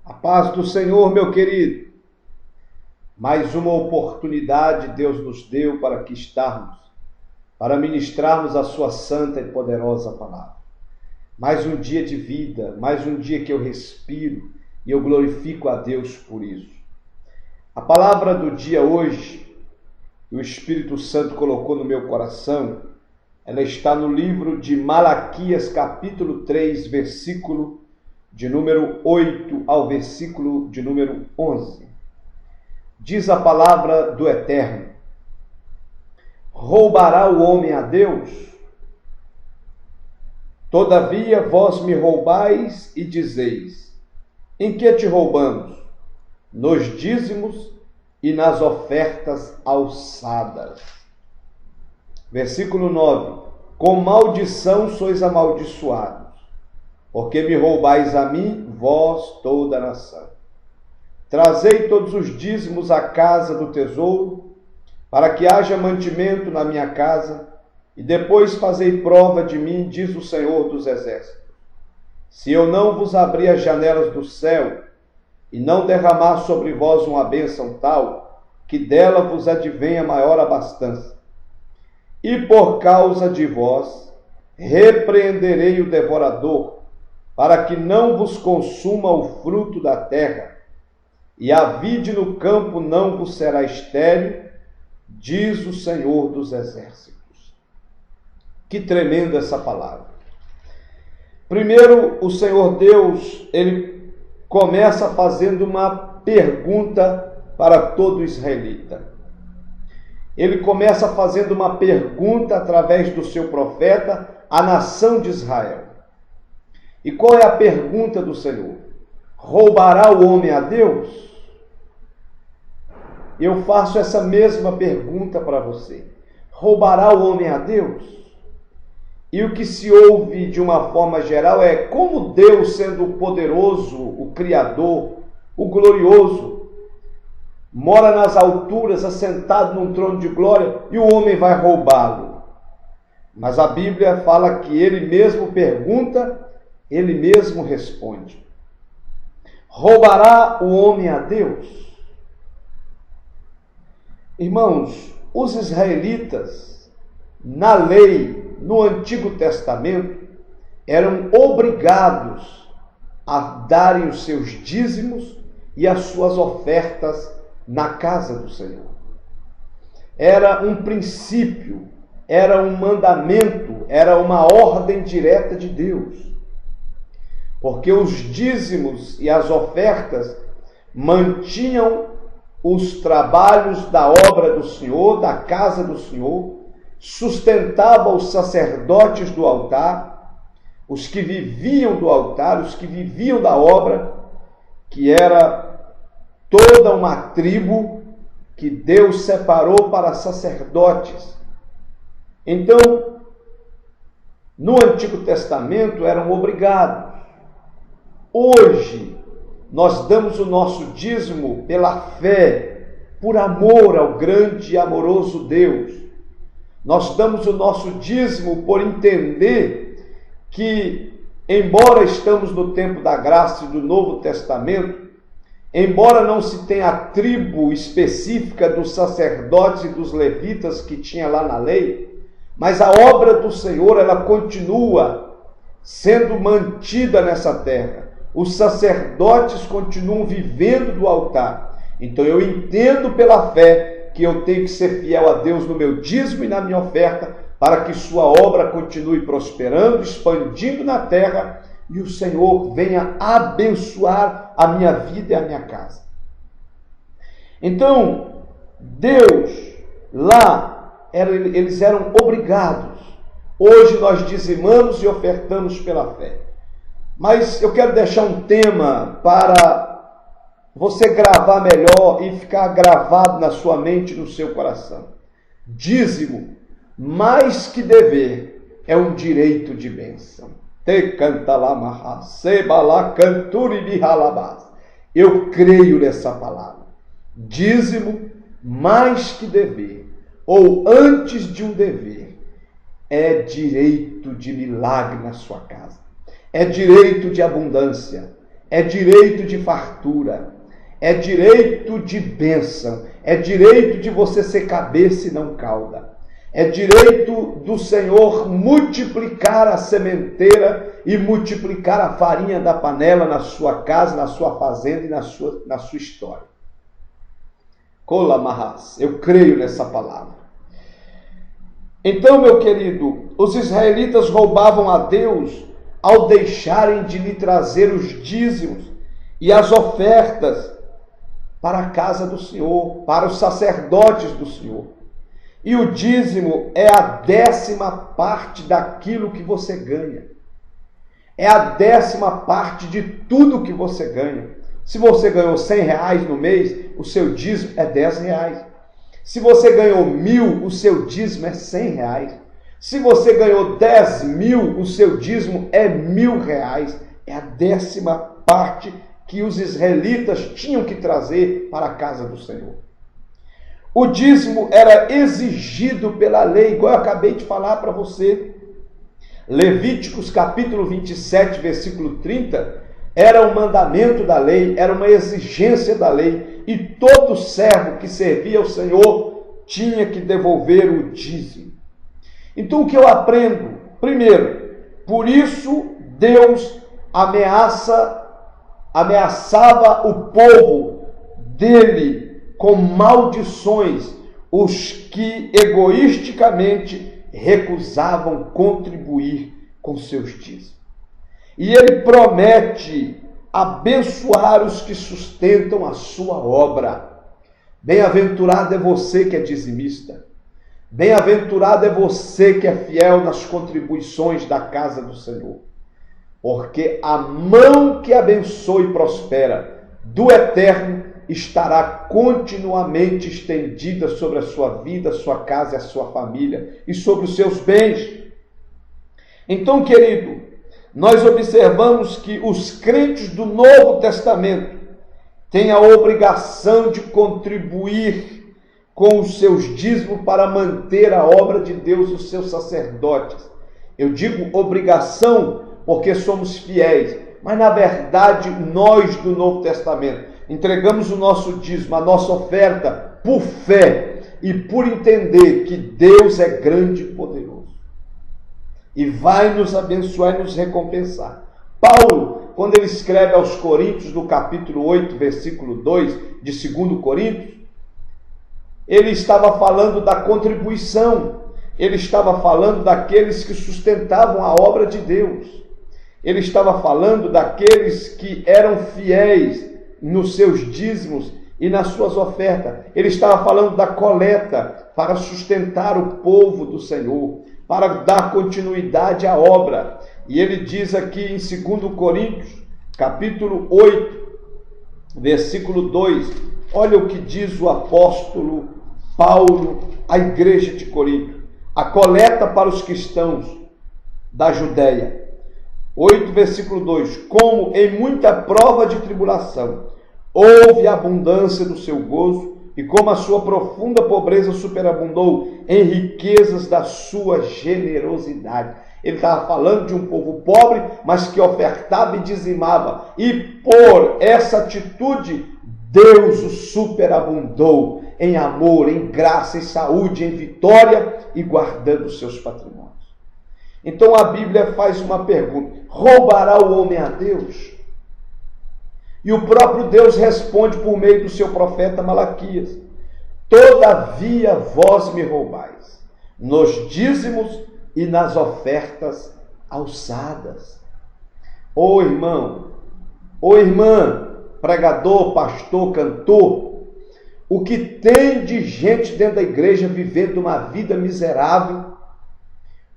A paz do Senhor, meu querido. Mais uma oportunidade Deus nos deu para aqui estarmos, para ministrarmos a sua santa e poderosa palavra. Mais um dia de vida, mais um dia que eu respiro e eu glorifico a Deus por isso. A palavra do dia hoje, que o Espírito Santo colocou no meu coração, ela está no livro de Malaquias, capítulo 3, versículo de número 8 ao versículo de número 11. Diz a palavra do Eterno: roubará o homem a Deus? Todavia vós me roubais e dizeis: em que te roubamos? Nos dízimos e nas ofertas alçadas. Versículo 9: com maldição sois amaldiçoados, porque me roubais a mim, vós toda a nação. Trazei todos os dízimos à casa do tesouro, para que haja mantimento na minha casa, e depois fazei prova de mim, diz o Senhor dos Exércitos. Se eu não vos abrir as janelas do céu, e não derramar sobre vós uma bênção tal, que dela vos advenha maior abastança. E por causa de vós, repreenderei o devorador, para que não vos consuma o fruto da terra, e a vide no campo não vos será estéril, diz o Senhor dos Exércitos. Que tremenda essa palavra. Primeiro, o Senhor Deus, ele começa fazendo uma pergunta para todo israelita. Ele começa fazendo uma pergunta através do seu profeta à nação de Israel. E qual é a pergunta do Senhor? Roubará o homem a Deus? Eu faço essa mesma pergunta para você. Roubará o homem a Deus? E o que se ouve de uma forma geral é como Deus, sendo o poderoso, o Criador, o glorioso, mora nas alturas, assentado num trono de glória, e o homem vai roubá-lo. Mas a Bíblia fala que ele mesmo pergunta, ele mesmo responde. Roubará o homem a Deus? Irmãos, os israelitas, na lei, no Antigo Testamento, eram obrigados a darem os seus dízimos e as suas ofertas na casa do Senhor. Era um princípio, era um mandamento, era uma ordem direta de Deus. Porque os dízimos e as ofertas mantinham os trabalhos da obra do Senhor, da casa do Senhor, sustentava os sacerdotes do altar, os que viviam do altar, os que viviam da obra, que era toda uma tribo que Deus separou para sacerdotes. Então, no Antigo Testamento eram obrigados. Hoje, nós damos o nosso dízimo pela fé, por amor ao grande e amoroso Deus. Nós damos o nosso dízimo por entender que, embora estamos no tempo da graça e do Novo Testamento, embora não se tenha a tribo específica dos sacerdotes e dos levitas que tinha lá na lei, mas a obra do Senhor, ela continua sendo mantida nessa terra. Os sacerdotes continuam vivendo do altar. Então eu entendo pela fé que eu tenho que ser fiel a Deus no meu dízimo e na minha oferta, para que sua obra continue prosperando, expandindo na terra, e o Senhor venha abençoar a minha vida e a minha casa. Então, Deus, lá, eles eram obrigados. Hoje nós dizimamos e ofertamos pela fé. Mas eu quero deixar um tema para você gravar melhor e ficar gravado na sua mente e no seu coração. Dízimo, mais que dever, é um direito de bênção. Eu creio nessa palavra. Dízimo, mais que dever, ou antes de um dever, é direito de milagre na sua casa. É direito de abundância, é direito de fartura, é direito de bênção, é direito de você ser cabeça e não cauda. É direito do Senhor multiplicar a sementeira e multiplicar a farinha da panela na sua casa, na sua fazenda e na sua história. Kola Mahas, eu creio nessa palavra. Então, meu querido, os israelitas roubavam a Deus ao deixarem de lhe trazer os dízimos e as ofertas para a casa do Senhor, para os sacerdotes do Senhor. E o dízimo é a 10ª daquilo que você ganha. É a 10ª de tudo que você ganha. Se você ganhou R$100 no mês, o seu dízimo é R$10. Se você ganhou 1.000, o seu dízimo é R$100. Se você ganhou 10.000, o seu dízimo é R$1.000. É a 10ª parte que os israelitas tinham que trazer para a casa do Senhor. O dízimo era exigido pela lei, igual eu acabei de falar para você. Levíticos capítulo 27, versículo 30, era um mandamento da lei, era uma exigência da lei, e todo servo que servia ao Senhor tinha que devolver o dízimo. Então o que eu aprendo? Primeiro, por isso Deus ameaçava o povo dele com maldições, os que egoisticamente recusavam contribuir com seus dízimos. E ele promete abençoar os que sustentam a sua obra. Bem-aventurado é você que é dizimista. Bem-aventurado é você que é fiel nas contribuições da casa do Senhor. Porque a mão que abençoa e prospera do Eterno estará continuamente estendida sobre a sua vida, a sua casa e a sua família e sobre os seus bens. Então, querido, nós observamos que os crentes do Novo Testamento têm a obrigação de contribuir com os seus dízimos para manter a obra de Deus e os seus sacerdotes. Eu digo obrigação porque somos fiéis, mas na verdade nós do Novo Testamento entregamos o nosso dízimo, a nossa oferta, por fé e por entender que Deus é grande e poderoso. E vai nos abençoar e nos recompensar. Paulo, quando ele escreve aos Coríntios, no capítulo 8, versículo 2 de 2 Coríntios, ele estava falando da contribuição, ele estava falando daqueles que sustentavam a obra de Deus, ele estava falando daqueles que eram fiéis nos seus dízimos e nas suas ofertas. Ele estava falando da coleta para sustentar o povo do Senhor, para dar continuidade à obra. E ele diz aqui em 2 Coríntios, capítulo 8, versículo 2, olha o que diz o apóstolo Paulo à igreja de Corinto. A coleta para os cristãos da Judéia. 8, versículo 2. Como em muita prova de tribulação houve abundância do seu gozo, e como a sua profunda pobreza superabundou em riquezas da sua generosidade. Ele estava falando de um povo pobre, mas que ofertava e dizimava. E por essa atitude, Deus o superabundou em amor, em graça, em saúde, em vitória e guardando os seus patrimônios. Então a Bíblia faz uma pergunta: roubará o homem a Deus? E o próprio Deus responde por meio do seu profeta Malaquias: todavia vós me roubais, nos dízimos e nas ofertas alçadas. Ô irmão, ô irmã, pregador, pastor, cantor, o que tem de gente dentro da igreja vivendo uma vida miserável,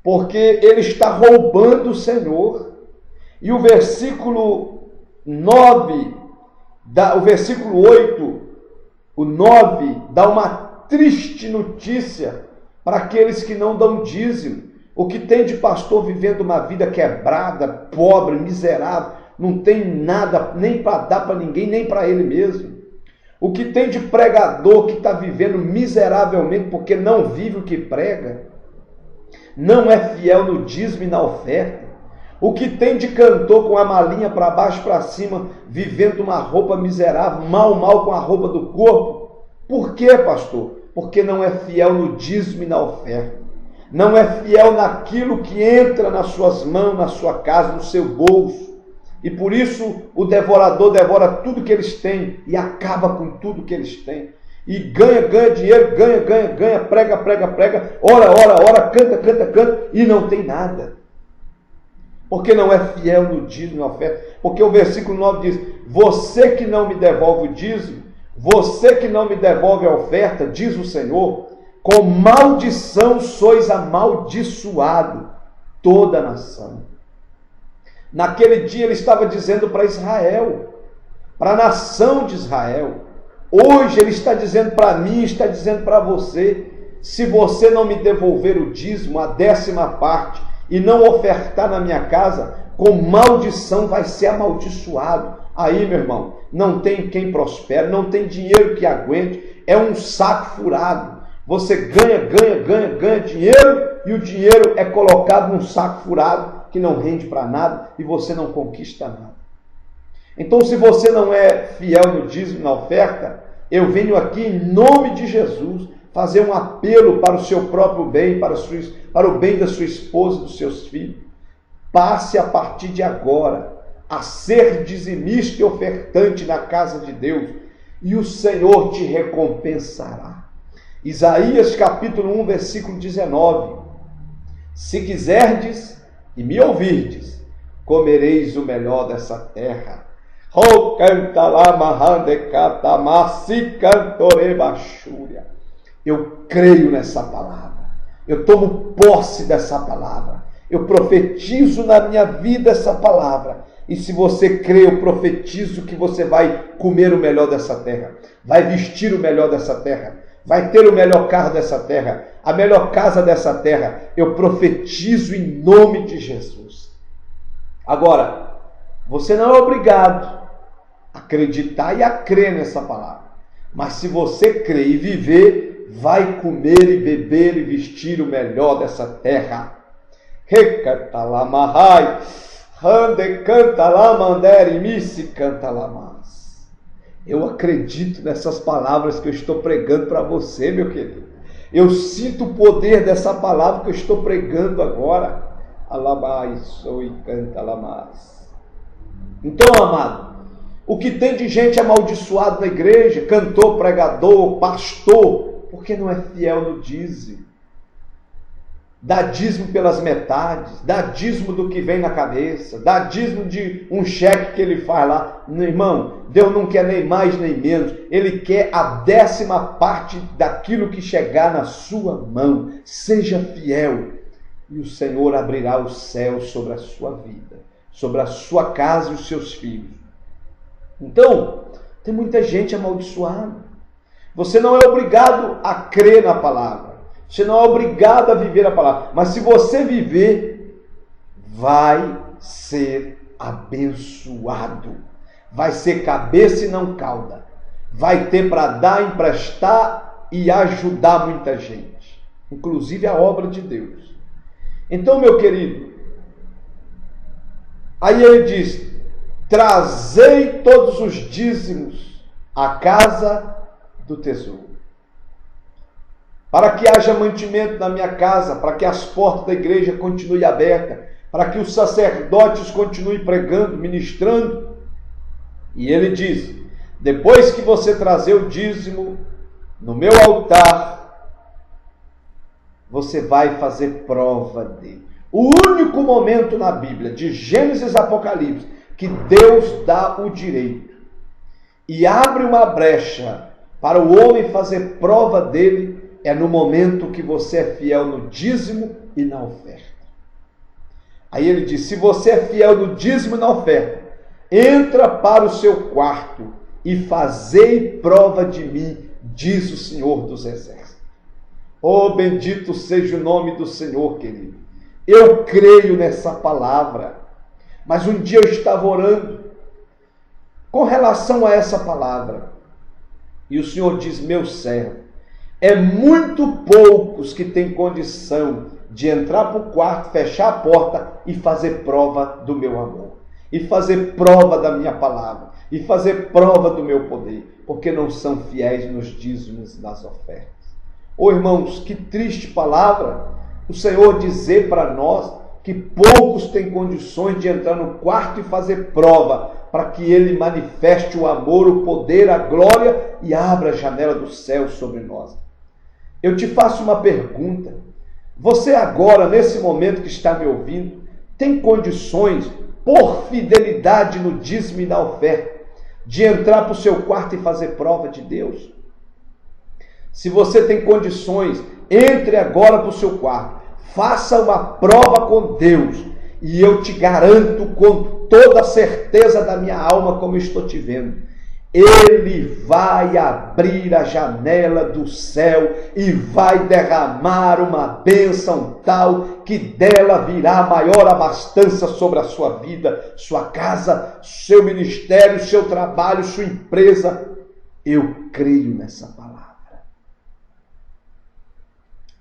porque ele está roubando o Senhor. E o versículo 9, o versículo 8, o 9, dá uma triste notícia para aqueles que não dão dízimo. O que tem de pastor vivendo uma vida quebrada, pobre, miserável, não tem nada nem para dar para ninguém, nem para ele mesmo. O que tem de pregador que está vivendo miseravelmente porque não vive o que prega, não é fiel no dízimo e na oferta. O que tem de cantor com a malinha para baixo para cima, vivendo uma roupa miserável, mal com a roupa do corpo? Por quê, pastor? Porque não é fiel no dízimo e na oferta. Não é fiel naquilo que entra nas suas mãos, na sua casa, no seu bolso. E por isso o devorador devora tudo que eles têm e acaba com tudo que eles têm. E ganha dinheiro, ganha, prega, ora, canta, e não tem nada. Porque não é fiel no dízimo e na oferta. Porque o versículo 9 diz: você que não me devolve o dízimo, você que não me devolve a oferta, diz o Senhor, com maldição sois amaldiçoado toda a nação. Naquele dia ele estava dizendo para Israel, para a nação de Israel. Hoje ele está dizendo para mim, está dizendo para você: se você não me devolver o dízimo, a 10ª parte, e não ofertar na minha casa, com maldição vai ser amaldiçoado. Aí, meu irmão, não tem quem prospere, não tem dinheiro que aguente, é um saco furado. Você ganha dinheiro, e o dinheiro é colocado num saco furado que não rende para nada e você não conquista nada. Então, se você não é fiel no dízimo e na oferta, eu venho aqui em nome de Jesus fazer um apelo para o seu próprio bem, para o bem da sua esposa e dos seus filhos. Passe a partir de agora a ser dizimista e ofertante na casa de Deus, e o Senhor te recompensará. Isaías capítulo 1, versículo 19. Se quiserdes e me ouvirdes, comereis o melhor dessa terra. Eu creio nessa palavra. Eu tomo posse dessa palavra. Eu profetizo na minha vida essa palavra. E se você crê, eu profetizo que você vai comer o melhor dessa terra. Vai vestir o melhor dessa terra. Vai ter o melhor carro dessa terra. A melhor casa dessa terra. Eu profetizo em nome de Jesus. Agora, você não é obrigado a acreditar e a crer nessa palavra. Mas se você crer e viver, vai comer e beber e vestir o melhor dessa terra. Recantalamahai, rande cantalamandere, misse cantalamas. Eu acredito nessas palavras que eu estou pregando para você, meu querido. Eu sinto o poder dessa palavra que eu estou pregando agora. Alabai, sou e cantalamas. Então, amado, o que tem de gente amaldiçoado na igreja, cantor, pregador, pastor, porque não é fiel no dízimo. Dá dízimo pelas metades, dá dízimo do que vem na cabeça, dá dízimo de um cheque que ele faz lá. Irmão, Deus não quer nem mais nem menos, Ele quer a 10ª parte daquilo que chegar na sua mão. Seja fiel e o Senhor abrirá os céus sobre a sua vida, sobre a sua casa e os seus filhos. Então, tem muita gente amaldiçoada. Você não é obrigado a crer na palavra. Você não é obrigado a viver a palavra. Mas se você viver, vai ser abençoado. Vai ser cabeça e não cauda. Vai ter para dar, emprestar e ajudar muita gente. Inclusive a obra de Deus. Então, meu querido, aí ele diz: trazei todos os dízimos à casa do tesouro, para que haja mantimento na minha casa, para que as portas da igreja continuem abertas, para que os sacerdotes continuem pregando, ministrando. E ele diz: depois que você trazer o dízimo no meu altar, você vai fazer prova dele. O único momento na Bíblia, de Gênesis a Apocalipse, que Deus dá o direito e abre uma brecha para o homem fazer prova dele, é no momento que você é fiel no dízimo e na oferta. Aí ele diz: se você é fiel no dízimo e na oferta, entra para o seu quarto e fazei prova de mim, diz o Senhor dos Exércitos. Oh, bendito seja o nome do Senhor, querido. Eu creio nessa palavra. Mas um dia eu estava orando com relação a essa palavra. E o Senhor diz: meu servo, é muito poucos que têm condição de entrar para o quarto, fechar a porta e fazer prova do meu amor. E fazer prova da minha palavra. E fazer prova do meu poder. Porque não são fiéis nos dízimos das ofertas. Ô irmãos, que triste palavra o Senhor dizer para nós que poucos têm condições de entrar no quarto e fazer prova para que Ele manifeste o amor, o poder, a glória e abra a janela do céu sobre nós. Eu te faço uma pergunta. Você agora, nesse momento que está me ouvindo, tem condições, por fidelidade no dízimo e na oferta, de entrar para o seu quarto e fazer prova de Deus? Se você tem condições, entre agora para o seu quarto, faça uma prova com Deus, e eu te garanto com toda a certeza da minha alma, como estou te vendo, Ele vai abrir a janela do céu e vai derramar uma bênção tal que dela virá maior abastança sobre a sua vida, sua casa, seu ministério, seu trabalho, sua empresa. Eu creio nessa palavra.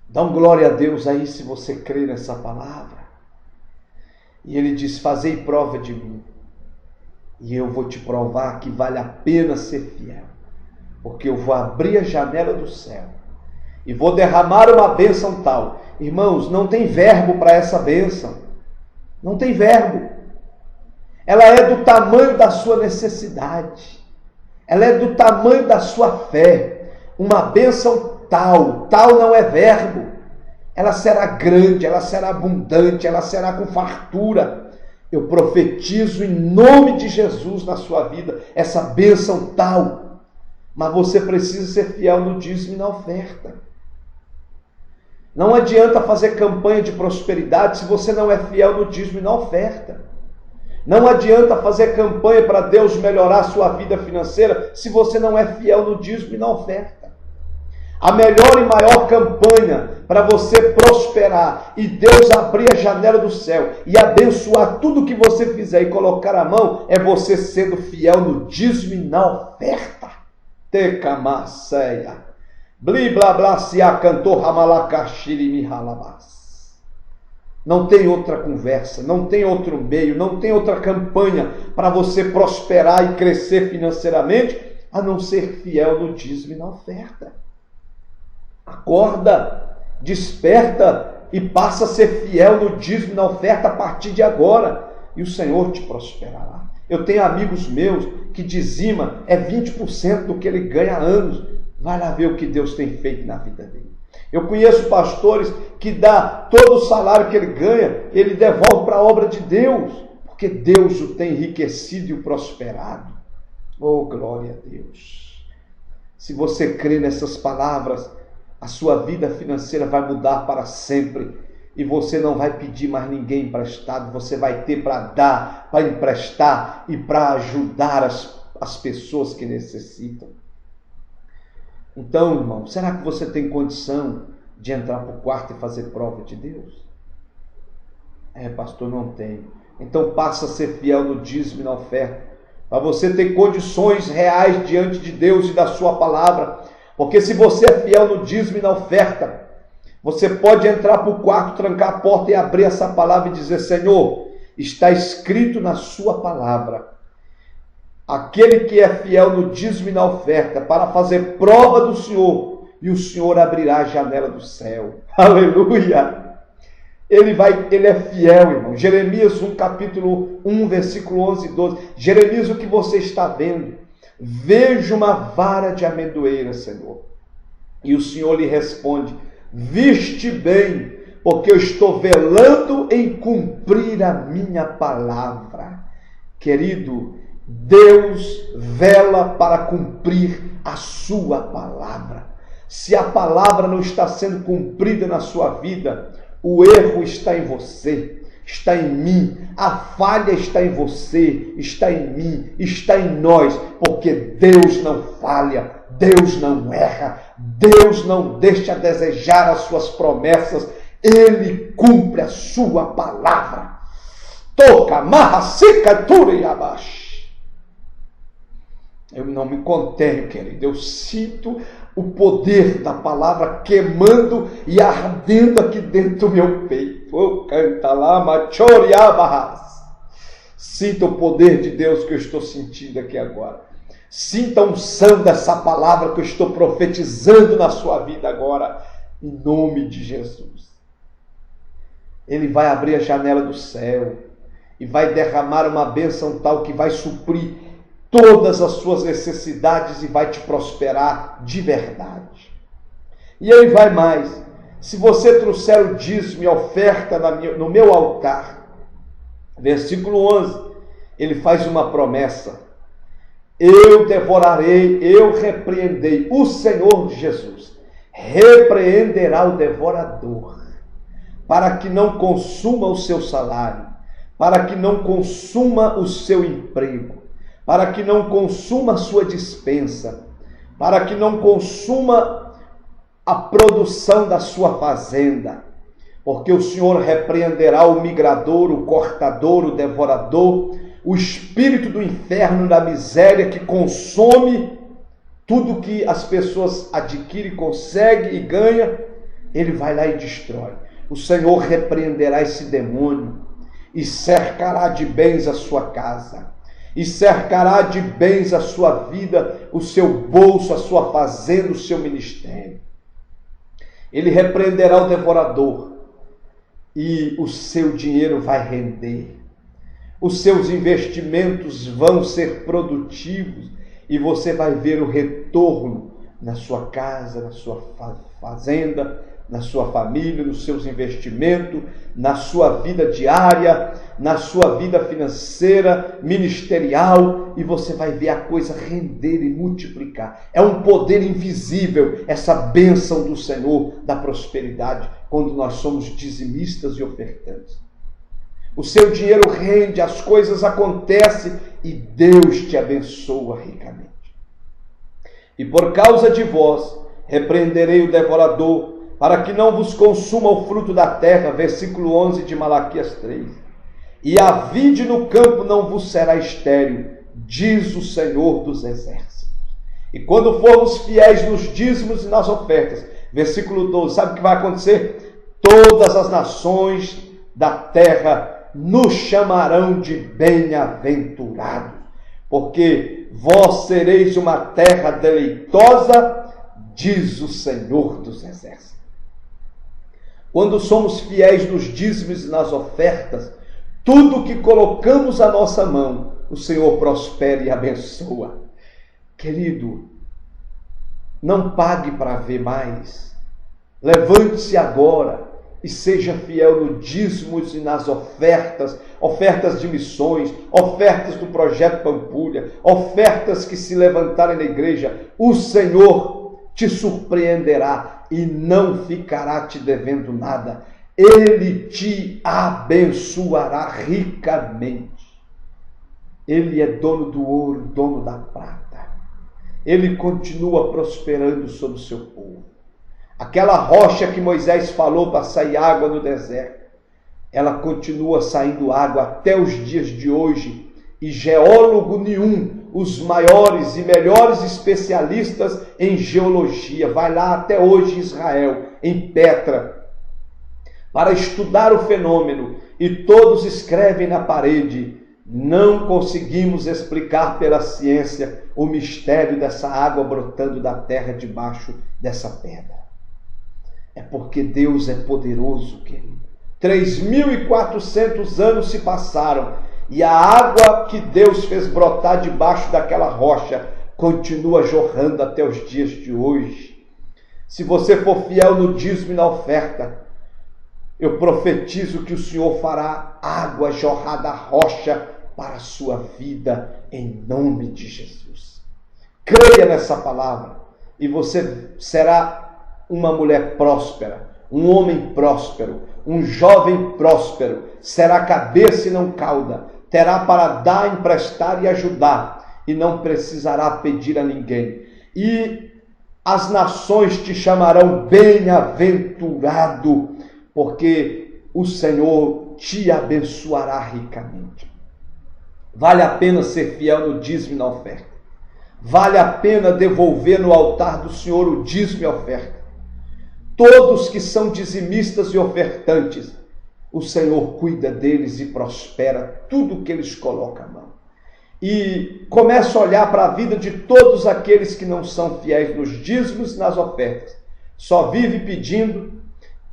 Dá um glória a Deus aí se você crê nessa palavra. E Ele diz, fazei prova de mim. E eu vou te provar que vale a pena ser fiel. Porque eu vou abrir a janela do céu. E vou derramar uma bênção tal. Irmãos, não tem verbo para essa bênção. Não tem verbo. Ela é do tamanho da sua necessidade. Ela é do tamanho da sua fé. Uma bênção tal. Tal não é verbo. Ela será grande, ela será abundante, ela será com fartura. Eu profetizo em nome de Jesus na sua vida essa bênção tal. Mas você precisa ser fiel no dízimo e na oferta. Não adianta fazer campanha de prosperidade se você não é fiel no dízimo e na oferta. Não adianta fazer campanha para Deus melhorar a sua vida financeira se você não é fiel no dízimo e na oferta. A melhor e maior campanha para você prosperar e Deus abrir a janela do céu e abençoar tudo que você fizer e colocar a mão é você sendo fiel no dízimo e na oferta. Tecamaceia. Bli blá blá siá cantor ramalacachiri mihalabás. Não tem outra conversa, não tem outro meio, não tem outra campanha para você prosperar e crescer financeiramente a não ser fiel no dízimo e na oferta. Acorda, desperta e passa a ser fiel no dízimo e na oferta a partir de agora. E o Senhor te prosperará. Eu tenho amigos meus que dizima 20% do que ele ganha há anos. Vai lá ver o que Deus tem feito na vida dele. Eu conheço pastores que dá todo o salário que ele ganha, ele devolve para a obra de Deus. Porque Deus o tem enriquecido e o prosperado. Oh, glória a Deus. Se você crê nessas palavras, a sua vida financeira vai mudar para sempre. E você não vai pedir mais ninguém emprestado. Você vai ter para dar, para emprestar e para ajudar as pessoas que necessitam. Então, irmão, será que você tem condição de entrar para o quarto e fazer prova de Deus? Pastor, não tenho. Então passa a ser fiel no dízimo e na oferta. Para você ter condições reais diante de Deus e da sua palavra. Porque se você é fiel no dízimo e na oferta, você pode entrar para o quarto, trancar a porta e abrir essa palavra e dizer, Senhor, está escrito na sua palavra, aquele que é fiel no dízimo e na oferta, para fazer prova do Senhor, e o Senhor abrirá a janela do céu. Aleluia! Ele é fiel, irmão. Jeremias 1, capítulo 1, versículo 11 e 12. Jeremias, o que você está vendo? Vejo uma vara de amendoeira, Senhor. E o Senhor lhe responde, viste bem, porque eu estou velando em cumprir a minha palavra. Querido, Deus vela para cumprir a sua palavra. Se a palavra não está sendo cumprida na sua vida, o erro está em você, está em mim, a falha está em você, está em mim, está em nós, porque Deus não falha, Deus não erra, Deus não deixa a desejar as suas promessas, Ele cumpre a sua palavra. Toca, marra, seca, tura e abaixo. Eu não me contenho, querido. Eu sinto o poder da palavra queimando e ardendo aqui dentro do meu peito. Oh, canta lá, machoriabahas. Sinta o poder de Deus que eu estou sentindo aqui agora. Sinta a unção dessa palavra que eu estou profetizando na sua vida agora, em nome de Jesus. Ele vai abrir a janela do céu e vai derramar uma bênção tal que vai suprir todas as suas necessidades e vai te prosperar de verdade. E ele vai mais. Se você trouxer o dízimo e a oferta no meu altar, versículo 11, ele faz uma promessa. Eu devorarei, eu repreendei. O Senhor Jesus repreenderá o devorador, para que não consuma o seu salário, para que não consuma o seu emprego, para que não consuma a sua despensa, para que não consuma a produção da sua fazenda, porque o Senhor repreenderá o migrador, o cortador, o devorador, o espírito do inferno, da miséria que consome tudo que as pessoas adquirem, conseguem e ganham, ele vai lá e destrói. O Senhor repreenderá esse demônio e cercará de bens a sua casa, e cercará de bens a sua vida, o seu bolso, a sua fazenda, o seu ministério. Ele repreenderá o devorador e o seu dinheiro vai render. Os seus investimentos vão ser produtivos e você vai ver o retorno na sua casa, na sua fazenda, na sua família, nos seus investimentos, na sua vida diária, na sua vida financeira, ministerial, e você vai ver a coisa render e multiplicar. É um poder invisível, essa bênção do Senhor, da prosperidade, quando nós somos dizimistas e ofertantes. O seu dinheiro rende, as coisas acontecem e Deus te abençoa ricamente. E por causa de vós, repreenderei o devorador, para que não vos consuma o fruto da terra, versículo 11 de Malaquias 3. E a vide no campo não vos será estéril, diz o Senhor dos Exércitos. E quando formos fiéis nos dízimos e nas ofertas, versículo 12, sabe o que vai acontecer? Todas as nações da terra nos chamarão de bem-aventurados, porque vós sereis uma terra deleitosa, diz o Senhor dos Exércitos. Quando somos fiéis nos dízimos e nas ofertas, tudo que colocamos à nossa mão, o Senhor prospera e abençoa. Querido, não pague para ver mais. Levante-se agora e seja fiel no dízimos e nas ofertas, ofertas de missões, ofertas do Projeto Pampulha, ofertas que se levantarem na igreja. O Senhor te surpreenderá e não ficará te devendo nada. Ele te abençoará ricamente. Ele é dono do ouro, dono da prata. Ele continua prosperando sobre o seu povo. Aquela rocha que Moisés falou para sair água no deserto, ela continua saindo água até os dias de hoje. E geólogo nenhum, os maiores e melhores especialistas em geologia, vai lá até hoje em Israel, em Petra, para estudar o fenômeno, e todos escrevem na parede: não conseguimos explicar pela ciência o mistério dessa água brotando da terra debaixo dessa pedra. É porque Deus é poderoso, querido. 3.400 anos se passaram e a água que Deus fez brotar debaixo daquela rocha continua jorrando até os dias de hoje. Se você for fiel no dízimo e na oferta, eu profetizo que o Senhor fará água jorrar da rocha para a sua vida, em nome de Jesus. Creia nessa palavra e você será uma mulher próspera, um homem próspero, um jovem próspero, será cabeça e não cauda, terá para dar, emprestar e ajudar, e não precisará pedir a ninguém. E as nações te chamarão bem-aventurado, porque o Senhor te abençoará ricamente. Vale a pena ser fiel no dízimo e na oferta. vale a pena devolver no altar do Senhor o dízimo e a oferta. Todos que são dizimistas e ofertantes, o Senhor cuida deles e prospera tudo que eles colocam à mão. E começa a olhar para a vida de todos aqueles que não são fiéis nos dízimos e nas ofertas. Só vive pedindo,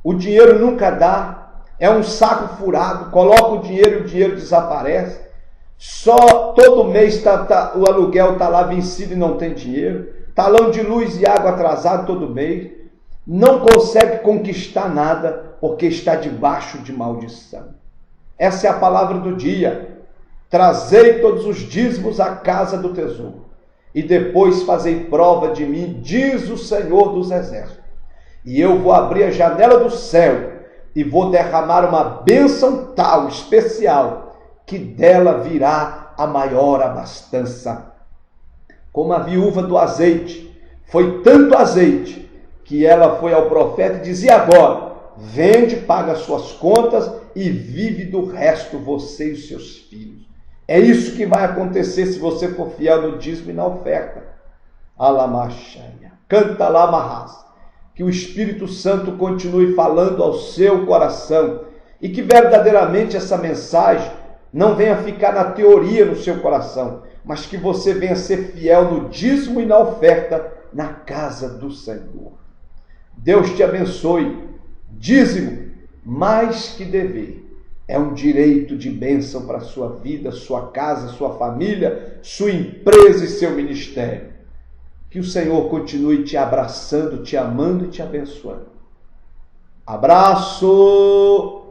o dinheiro nunca dá, é um saco furado, coloca o dinheiro desaparece. Só todo mês o aluguel está lá vencido e não tem dinheiro. Talão de luz e água atrasado todo mês. Não consegue conquistar nada porque está debaixo de maldição. Essa é a palavra do dia. Trazei todos os dízimos à casa do tesouro, e depois fazei prova de mim, diz o Senhor dos Exércitos. E eu vou abrir a janela do céu, e vou derramar uma bênção tal, especial, que dela virá a maior abastança. Como a viúva do azeite, foi tanto azeite, que ela foi ao profeta e dizia: agora, vende, paga suas contas, e vive do resto você e os seus filhos. É isso que vai acontecer se você for fiel no dízimo e na oferta. Alamachanha. Canta lá, Marras. Que o Espírito Santo continue falando ao seu coração e que verdadeiramente essa mensagem não venha ficar na teoria no seu coração, mas que você venha ser fiel no dízimo e na oferta na casa do Senhor. Deus te abençoe. Dízimo, mais que dever, é um direito de bênção para a sua vida, sua casa, sua família, sua empresa e seu ministério. Que o Senhor continue te abraçando, te amando e te abençoando. Abraço!